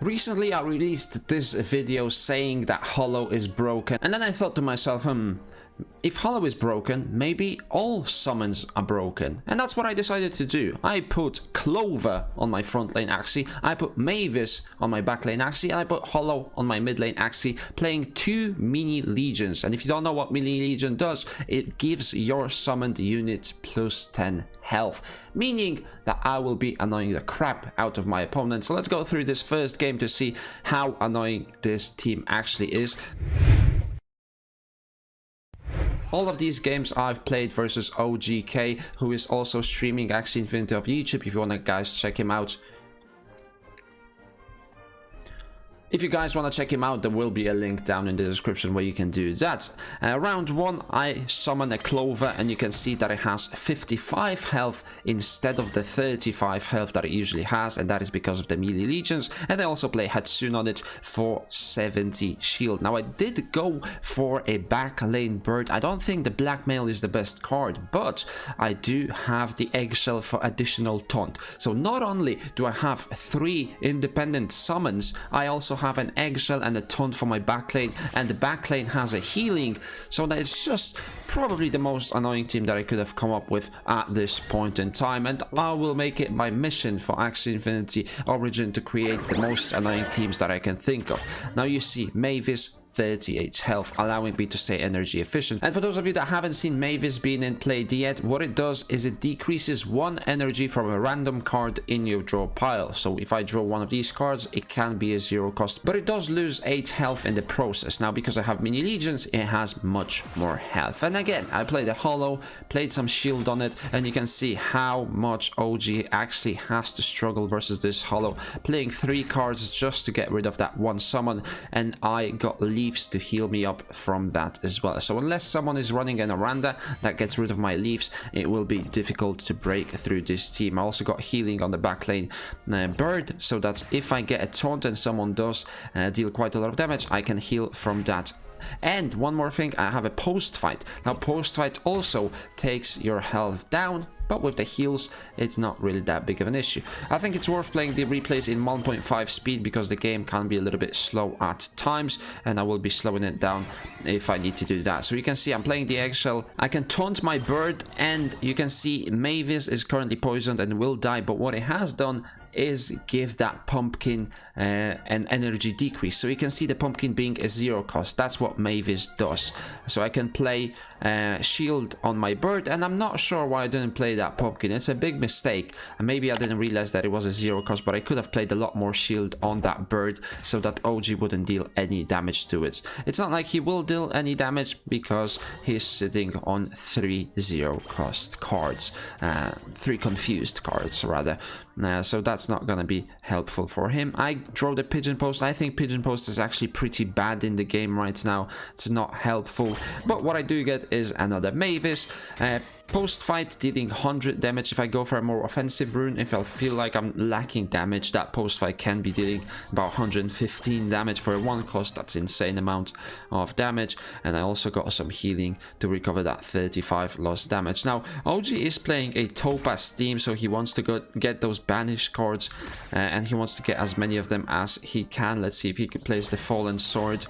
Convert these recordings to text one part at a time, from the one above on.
Recently I released this video saying that Hollow is broken, and then I thought to myself, if Hollow is broken, maybe all summons are broken. And that's what I decided to do. I put Clover on my front lane Axie, I put Mavis on my back lane Axie, and I put Hollow on my mid lane Axie, playing 2 mini legions. And if you don't know what mini legion does, it gives your summoned unit plus 10 health, meaning that I will be annoying the crap out of my opponent. So let's go through this first game to see how annoying this team actually is. All of these games I've played versus OGK, who is also streaming Axie Infinity of YouTube. If you want to, guys, check him out. If you guys want to check him out, there will be a link down in the description where you can do that. Round 1, I summon a Clover, and you can see that it has 55 health instead of the 35 health that it usually has, and that is because of the melee legions. And I also play Hatsune on it for 70 shield. Now I did go for a back lane bird. I don't think the blackmail is the best card, but I do have the eggshell for additional taunt. So not only do I have 3 independent summons, I also have an eggshell and a taunt for my backlane, and the backlane has a healing, so that it's just probably the most annoying team that I could have come up with at this point in time. And I will make it my mission for Axie Infinity Origin to create the most annoying teams that I can think of. Now you see Mavis, 38 health, allowing me to stay energy efficient. And for those of you that haven't seen Mavis being in play yet, what it does is it decreases 1 energy from a random card in your draw pile. So if I draw one of these cards, it can be a 0 cost, but it does lose 8 health in the process. Now because I have mini legions, it has much more health. And again, I played a Hollow, played some shield on it, and you can see how much OG actually has to struggle versus this Hollow, playing 3 cards just to get rid of that 1 summon, and I got leaves to heal me up from that as well. So unless someone is running an Aranda that gets rid of my leaves, it will be difficult to break through this team. I also got healing on the back lane bird, so that if I get a taunt and someone does deal quite a lot of damage, I can heal from that. And one more thing, I have a post fight. Now post fight also takes your health down, but with the heals, it's not really that big of an issue. I think it's worth playing the replays in 1.5 speed because the game can be a little bit slow at times, and I will be slowing it down if I need to do that. So you can see I'm playing the eggshell. I can taunt my bird, and you can see Mavis is currently poisoned and will die, but what it has done is give that pumpkin an energy decrease. So you can see the pumpkin being a 0 cost. That's what Mavis does. So I can play shield on my bird, and I'm not sure why I didn't play that pumpkin. It's a big mistake, and maybe I didn't realize that it was a 0 cost, but I could have played a lot more shield on that bird so that OG wouldn't deal any damage to it. It's not like he will deal any damage because he's sitting on 3 0 cost cards, 3 confused cards rather. So that's not gonna be helpful for him. I draw the pigeon post. I think pigeon post is actually pretty bad in the game right now. It's not helpful, but what I do get is another Mavis. Post fight dealing 100 damage. If I go for a more offensive rune, if I feel like I'm lacking damage, that post fight can be dealing about 115 damage for a 1 cost. That's insane amount of damage. And I also got some healing to recover that 35 lost damage. Now OG is playing a Topaz team, so he wants to get those banished cards, and he wants to get as many of them as he can. Let's see if he can place the Fallen Sword.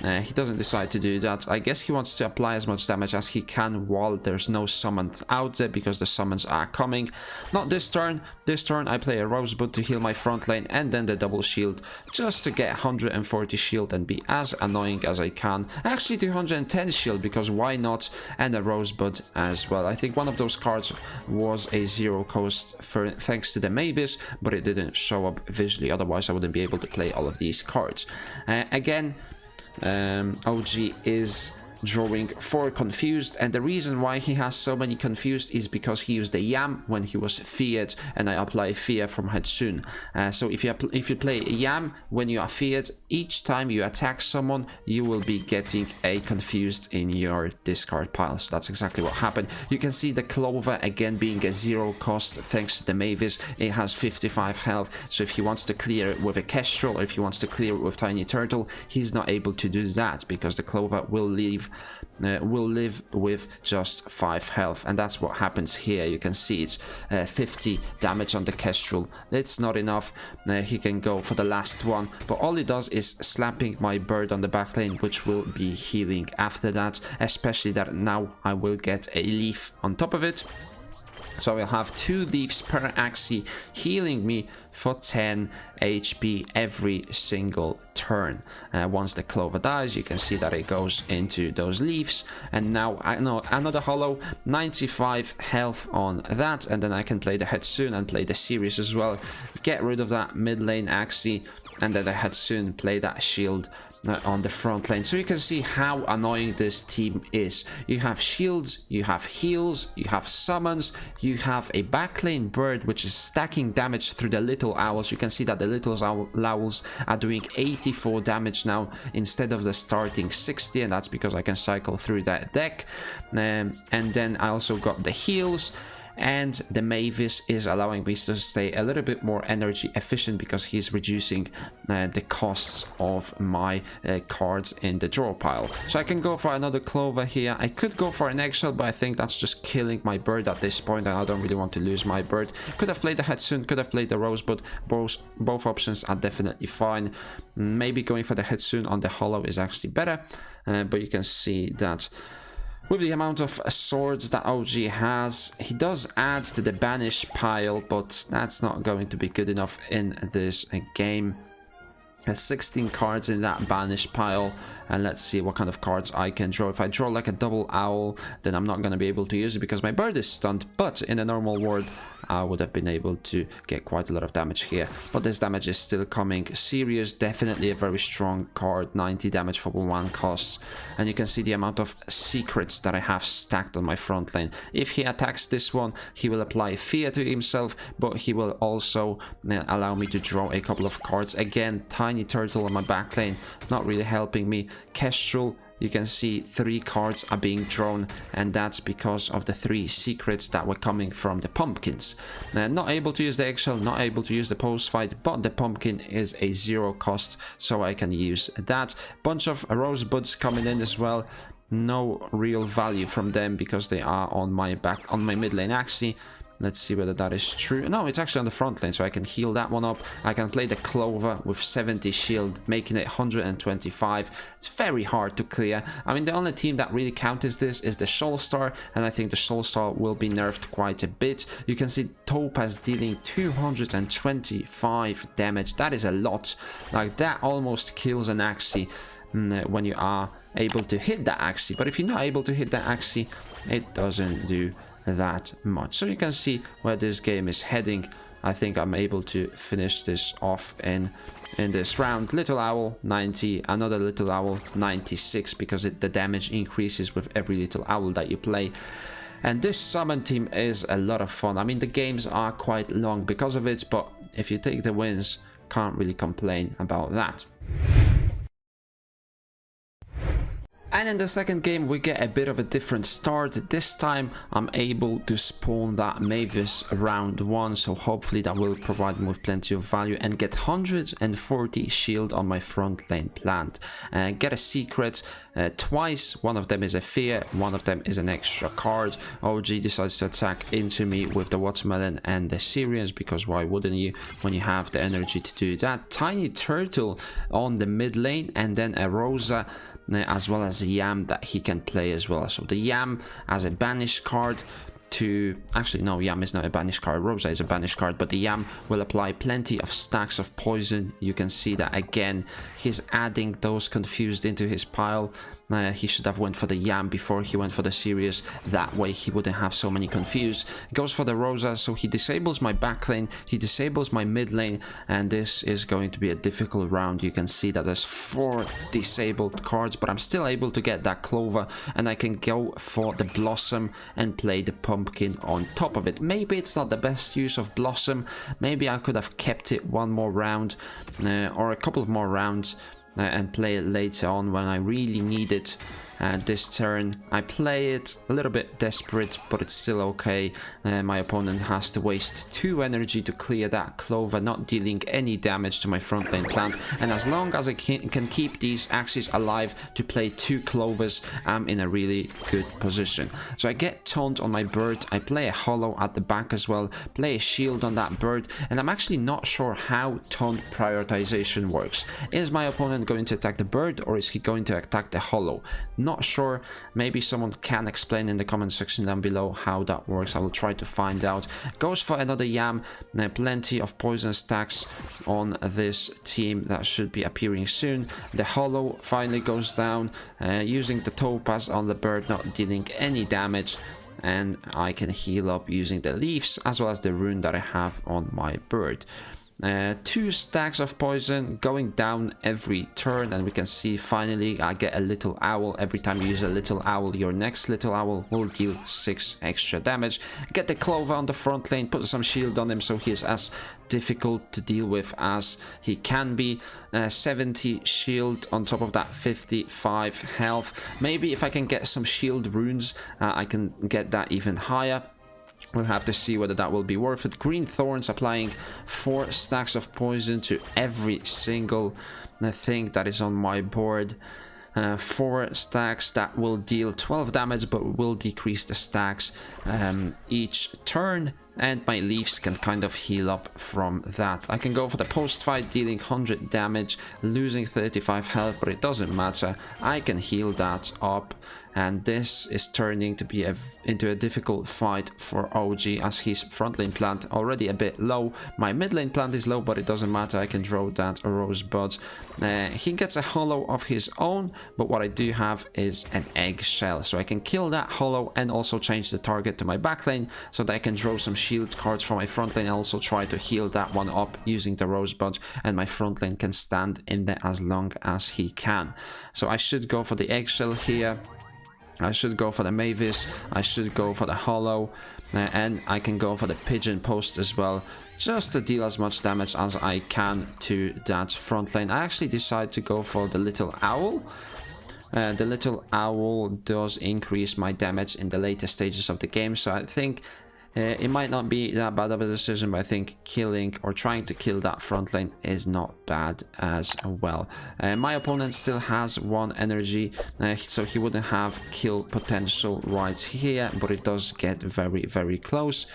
He doesn't decide to do that. I guess he wants to apply as much damage as he can while there's no summons out there, because the summons are coming. Not this turn. This turn I play a Rosebud to heal my front lane, and then the double shield just to get 140 shield and be as annoying as I can. Actually 210 shield, because why not, and a Rosebud as well. I think one of those cards was a 0 cost thanks to the Mavis, but it didn't show up visually, otherwise I wouldn't be able to play all of these cards. Again, OG is drawing 4 confused, and the reason why he has so many confused is because he used the Yam when he was feared, and I apply fear from Hatsune. So if you play Yam when you are feared, each time you attack someone you will be getting a confused in your discard pile. So that's exactly what happened. You can see the Clover again being a 0 cost thanks to the Mavis. It has 55 health, so if he wants to clear it with a Kestrel, or if he wants to clear it with Tiny Turtle, he's not able to do that because the Clover will leave will live with just 5 health, and that's what happens here. You can see it's 50 damage on the Kestrel. It's not enough. He can go for the last one, but all he does is slapping my bird on the back lane, which will be healing after that, especially that now I will get a leaf on top of it. So I'll have 2 leaves per Axie healing me for 10 HP every single turn. Once the clover dies, you can see that it goes into those leaves. And now I know another hollow, 95 health on that. And then I can play the Hetsun and play the series as well. Get rid of that mid lane Axie. And then the Hetsun, play that shield on the front lane. So you can see how annoying this team is. You have shields, you have heals, you have summons, you have a backlane bird which is stacking damage through the little owls. You can see that the little owls are doing 84 damage now instead of the starting 60, and that's because I can cycle through that deck. And then I also got the heals. And the Mavis is allowing me to stay a little bit more energy efficient because he's reducing the costs of my cards in the draw pile. So I can go for another clover here. I could go for an eggshell, but I think that's just killing my bird at this point, and I don't really want to lose my bird. Could have played the Hetsun, could have played the Rosebud. Both options are definitely fine. Maybe going for the Hetsun on the hollow is actually better, but you can see that with the amount of swords that OG has, he does add to the banish pile, but that's not going to be good enough in this game. There's 16 cards in that banish pile, and let's see what kind of cards I can draw. If I draw like a double owl, then I'm not going to be able to use it because my bird is stunned, but in a normal world I would have been able to get quite a lot of damage here. But this damage is still coming. Sirius, definitely a very strong card, 90 damage for 1 cost. And you can see the amount of secrets that I have stacked on my front lane. If he attacks this one, he will apply fear to himself, but he will also allow me to draw a couple of cards. Again, tiny turtle on my back lane, not really helping me. Kestrel, you can see 3 cards are being drawn, and that's because of the 3 secrets that were coming from the pumpkins. Not able to use the eggshell, not able to use the post fight, but the pumpkin is a 0 cost, so I can use that. Bunch of rosebuds coming in as well. No real value from them because they are on my mid lane Axie. Let's see whether that is true. No, it's actually on the front lane, so I can heal that one up. I can play the clover with 70 shield, making it 125. It's very hard to clear. I mean, the only team that really counters this is the Soulstar, and I think the Soulstar will be nerfed quite a bit. You can see Topaz dealing 225 damage. That is a lot. Like, that almost kills an Axie when you are able to hit that Axie. But if you're not able to hit that Axie, it doesn't do that much. So you can see where this game is heading. I think I'm able to finish this off in this round. Little owl 90, another little owl 96, because the damage increases with every little owl that you play. And this summon team is a lot of fun. I mean, the games are quite long because of it, but if you take the wins, can't really complain about that. And in the second game, we get a bit of a different start. This time, I'm able to spawn that Mavis round 1, so hopefully that will provide me with plenty of value and get 140 shield on my front lane plant. Get a secret twice. One of them is a fear, one of them is an extra card. OG decides to attack into me with the watermelon and the Syrians, because why wouldn't you when you have the energy to do that? Tiny turtle on the mid lane, and then a Rosa, as well as a Yam that he can play as well. So the Yam as a banish card to... Actually, no, Yam is not a banish card. Rosa is a banish card, but the Yam will apply plenty of stacks of poison. You can see that again. He's adding those confused into his pile. He should have went for the Yam before he went for the Sirius. That way he wouldn't have so many confused. Goes for the Rosa, so he disables my back lane. He disables my mid lane, and this is going to be a difficult round. You can see that there's 4 disabled cards, but I'm still able to get that clover, and I can go for the Blossom and play the pumpkin on top of it. Maybe it's not the best use of Blossom. Maybe I could have kept it one more round or a couple of more rounds and play it later on when I really need it. And this turn, I play it a little bit desperate, but it's still okay. My opponent has to waste 2 energy to clear that clover, not dealing any damage to my front lane plant. And as long as I can keep these Axies alive to play 2 clovers, I'm in a really good position. So I get taunt on my bird, I play a hollow at the back as well, play a shield on that bird, and I'm actually not sure how taunt prioritization works. Is my opponent going to attack the bird, or is he going to attack the hollow? Not sure. Maybe someone can explain in the comment section down below how that works. I will try to find out. Goes for another yam. Plenty of poison stacks on this team that should be appearing soon. The hollow finally goes down, using the topaz on the bird, not dealing any damage. And I can heal up using the leaves as well as the rune that I have on my bird. 2 stacks of poison going down every turn, and we can see finally I get a little owl. Every time you use a little owl, your next little owl will deal 6 extra damage. Get the clover on the front lane, put some shield on him so he is as difficult to deal with as he can be. 70 shield on top of that 55 health. Maybe if I can get some shield runes, I can get that even higher. We'll have to see whether that will be worth it. Green thorns applying 4 stacks of poison to every single thing that is on my board. 4 stacks that will deal 12 damage but will decrease the stacks each turn, and my leaves can kind of heal up from that. I can go for the post fight, dealing 100 damage, losing 35 health, but it doesn't matter. I can heal that up, and this is turning to be into a difficult fight for OG as his front lane plant already a bit low. My mid lane plant is low, but it doesn't matter. I can draw that rosebud. He gets a hollow of his own, but what I do have is an eggshell, so I can kill that hollow and also change the target to my back lane so that I can draw some shield cards from my front lane. I also try to heal that one up using the rosebud, and my front lane can stand in there as long as he can. So I should go for the eggshell here. I should go for the Mavis, I should go for the hollow, and I can go for the pigeon post as well, just to deal as much damage as I can to that front lane. I actually decide to go for the little owl. The little owl does increase my damage in the later stages of the game, so I think it might not be that bad of a decision, but I think killing or trying to kill that front lane is not bad as well. My opponent still has 1 energy, so he wouldn't have kill potential right here, but it does get very, very close.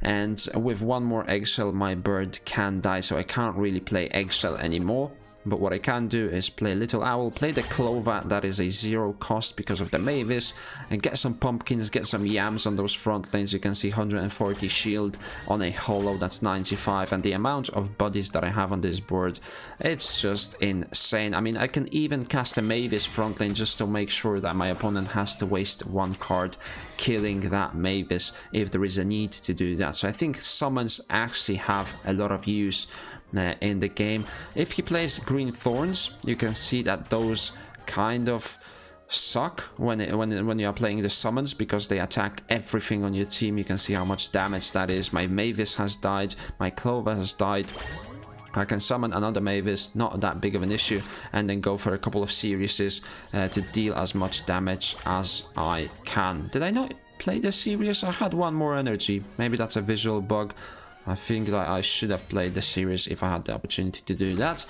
And with 1 more eggshell, my bird can die, so I can't really play eggshell anymore. But what I can do is play Little Owl, play the Clover, that is a 0 cost because of the Mavis, and get some pumpkins, get some yams on those front lanes. You can see 140 shield on a hollow, that's 95, and the amount of bodies that I have on this board, it's just insane. I mean, I can even cast a Mavis front lane just to make sure that my opponent has to waste 1 card killing that Mavis if there is a need to do that. So I think summons actually have a lot of use in the game. If he plays green thorns, you can see that those kind of suck when you are playing the summons, because they attack everything on your team. You can see how much damage that is. My Mavis has died, my Clover has died. I can summon another Mavis, not that big of an issue, and then go for a couple of Siriuses to deal as much damage as I can. Did I not play the Sirius? I had 1 more energy. Maybe that's a visual bug. I think that I should have played the series if I had the opportunity to do that.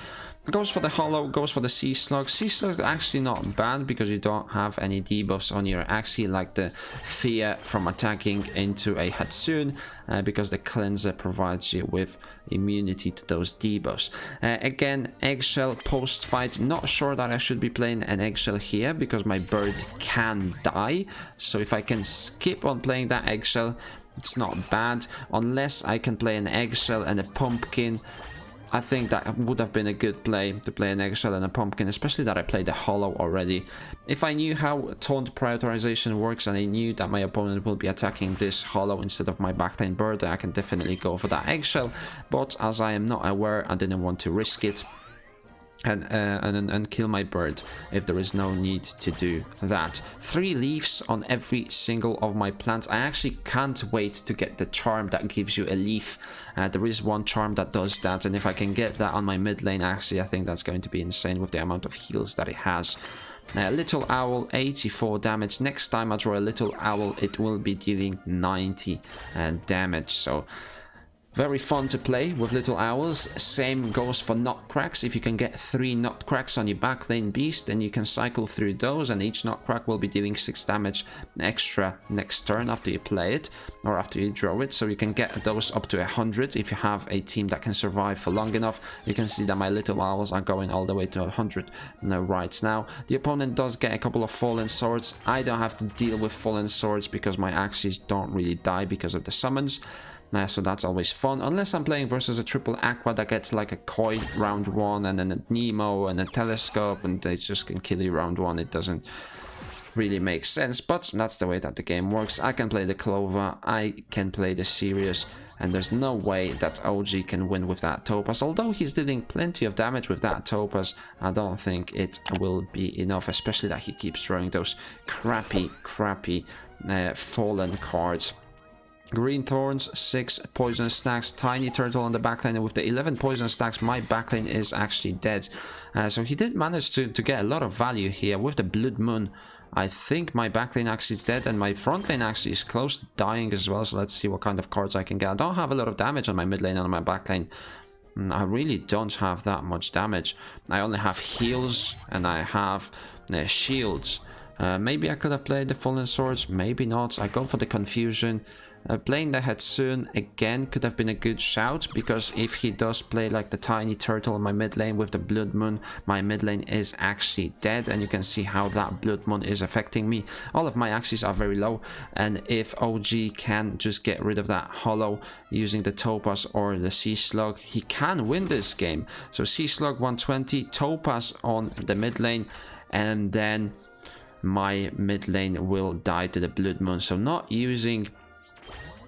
Goes for the hollow, goes for the sea slug. Sea slug actually not bad because you don't have any debuffs on your Axie, like the fear from attacking into a Hatsune, because the cleanser provides you with immunity to those debuffs. Again, eggshell post fight. Not sure that I should be playing an eggshell here because my bird can die. So if I can skip on playing that eggshell, it's not bad, unless I can play an eggshell and a pumpkin. I think that would have been a good play, to play an eggshell and a pumpkin, especially that I played the hollow already. If I knew how taunt prioritization works and I knew that my opponent will be attacking this hollow instead of my backlane bird, I can definitely go for that eggshell, but as I am not aware, I didn't want to risk it. and kill my bird if there is no need to do that. 3 leaves on every single of my plants. I actually can't wait to get the charm that gives you a leaf. There is one charm that does that, and if I can get that on my mid lane Axie, I think that's going to be insane with the amount of heals that it has. Little Owl, 84 damage. Next time I draw a Little Owl, it will be dealing 90 damage. So very fun to play with Little Owls. Same goes for Nutcracks. If you can get 3 Nutcracks on your backlane beast, then you can cycle through those, and each Nutcrack will be dealing 6 damage extra next turn after you play it, or after you draw it. So you can get those up to 100 if you have a team that can survive for long enough. You can see that my Little Owls are going all the way to 100 right now. The opponent does get a couple of Fallen Swords. I don't have to deal with Fallen Swords because my Axies don't really die because of the summons. So that's always fun, unless I'm playing versus a triple Aqua that gets like a Koi round 1 and then a Nemo and a Telescope, and they just can kill you round 1. It doesn't really make sense, but that's the way that the game works. I can play the Clover, I can play the Sirius, and there's no way that OG can win with that Topaz. Although he's dealing plenty of damage with that Topaz, I don't think it will be enough, especially that he keeps throwing those crappy fallen cards. Green Thorns, 6 poison stacks, Tiny Turtle on the backline, and with the 11 poison stacks, my backline is actually dead. So he did manage to get a lot of value here. With the Blood Moon, I think my backline actually is dead, and my front lane actually is close to dying as well. So let's see what kind of cards I can get. I don't have a lot of damage on my mid lane and on my backline. I really don't have that much damage. I only have heals, and I have shields. Maybe I could have played the Fallen Swords, maybe not. I go for the Confusion. Playing the Hatsun again could have been a good shout, because if he does play like the Tiny Turtle in my mid lane with the Blood Moon, my mid lane is actually dead, and you can see how that Blood Moon is affecting me. All of my Axies are very low, and if OG can just get rid of that Hollow using the Topaz or the Sea Slug, he can win this game. So Sea Slug 120, Topaz on the mid lane, and then my mid lane will die to the Blood Moon. So not using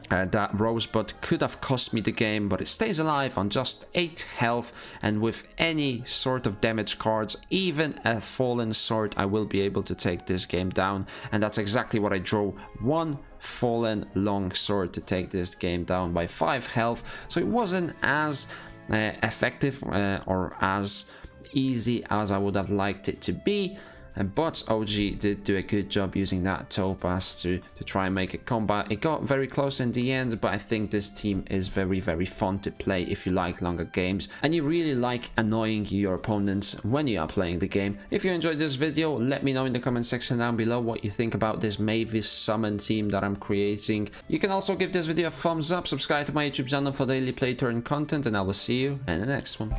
that Rosebud could have cost me the game, but it stays alive on just 8 health, and with any sort of damage cards, even a Fallen Sword, I will be able to take this game down. And that's exactly what I drew. 1 Fallen Long Sword to take this game down by 5 health. So it wasn't as effective or as easy as I would have liked it to be. But OG did do a good job using that Topaz to try and make a comeback. It got very close in the end, but I think this team is very fun to play if you like longer games and you really like annoying your opponents when you are playing the game. If you enjoyed this video, let me know in the comment section down below what you think about this Mavis summon team that I'm creating. You can also give this video a thumbs up, subscribe to my YouTube channel for daily play turn content, and I will see you in the next one.